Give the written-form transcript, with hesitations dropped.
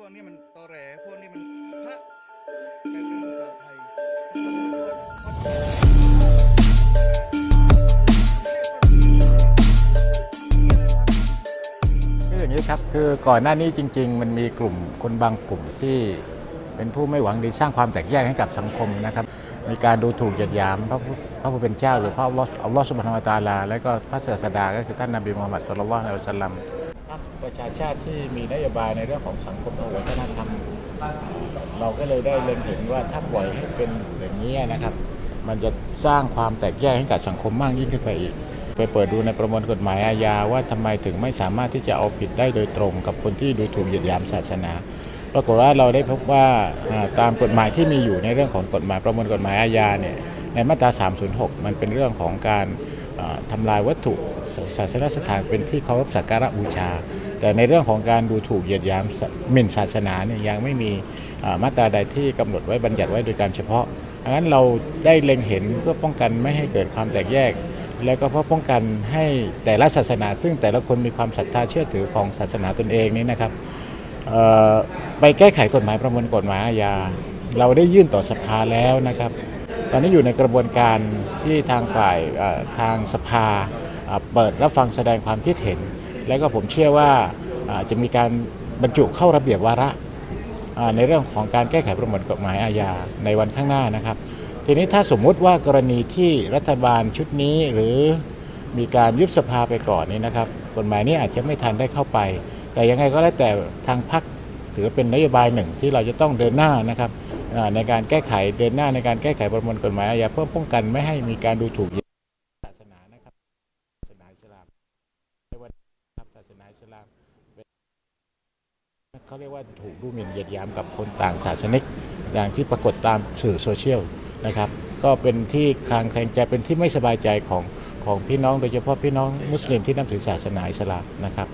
พวกนี้มันตอแหลพวกนี้มันพระแต่เป็นภาษาไทยคืออย่างนี้ครับคือก่อนหน้านี้จริงๆมันมีกลุ่มคนบางกลุ่มที่เป็นผู้ไม่หวังดีสร้างความแตกแยกให้กับสังคมนะครับมีการดูถูกเหยียดหยามพระผู้เป็นเจ้าหรือพระอัลลอฮฺซุบฮานะฮูวะตะอาลาและก็พระศาสดาก็คือท่านนบีมูฮัมมัดศ็อลลัลลอฮุอะลัยฮิวะซัลลัมพรรคประชาชาติที่มีนโยบายในเรื่องของสังคมและวัฒนธรรมเราก็เลยได้เล็งเห็นว่าถ้าปล่อยให้เป็นอย่างนี้นะครับมันจะสร้างความแตกแยกให้กับสังคมมากยิ่งขึ้นไปอีกไปเปิดดูในประมวลกฎหมายอาญาว่าทำไมถึงไม่สามารถที่จะเอาผิดได้โดยตรงกับคนที่ดูถูกเหยียดหยามศาสนาปรากฏว่าเราได้พบว่าตามกฎหมายที่มีอยู่ในเรื่องของกฎหมายประมวลกฎหมายอาญาเนี่ยในมาตรา 306 มันเป็นเรื่องของการทำลายวัตถุศาสนสถานเป็นที่เคารพสักการะบูชาแต่ในเรื่องของการดูถูกเหยียดหยามหมิ่นศาสนาเนี่ยยังไม่มีมาตราใดที่กำหนดไว้บัญญัติไว้โดยการเฉพาะดังนั้นเราได้เล็งเห็นเพื่อป้องกันไม่ให้เกิดความแตกแยกแล้วก็เพื่อป้องกันให้แต่ละศาสนาซึ่งแต่ละคนมีความศรัทธาเชื่อถือของศาสนาตนเองนี้นะครับไปแก้ไขกฎหมายประมวลกฎหมายอาญาเราได้ยื่นต่อสภาแล้วนะครับตอนนี้อยู่ในกระบวนการที่ทางฝ่ายทางสภาเปิดรับฟังแสดงความคิดเห็นและก็ผมเชื่อว่าจะมีการบรรจุเข้าระเบียบวาระในเรื่องของการแก้ไขประมวลกฎหมายอาญาในวันข้างหน้านะครับทีนี้ถ้าสมมุติว่ากรณีที่รัฐบาลชุดนี้หรือมีการยุบสภาไปก่อนนี้นะครับกฎหมายนี้อาจจะไม่ทันได้เข้าไปแต่ยังไงก็แล้วแต่ทางพรรคถือเป็นนโยบายหนึ่งที่เราจะต้องเดินหน้านะครับในการแก้ไขเดินหน้าในการแก้ไขประมวลกฎหมายอาญาเพื่อป้องกันไม่ให้มีการดูถูกศาสนานะครับศาสนาอิสลามในวันครับศาสนาอิสลามเขาเรียกว่าถูกดูหมิ่นเหยียดหยามกับคนต่างศาสนิกอย่างที่ปรากฏตามสื่อโซเชียลนะครับก็เป็นที่คลางแคลงใจเป็นที่ไม่สบายใจของพี่น้องโดยเฉพาะพี่น้องมุสลิมที่นับถือศาสนาอิสลามนะครับ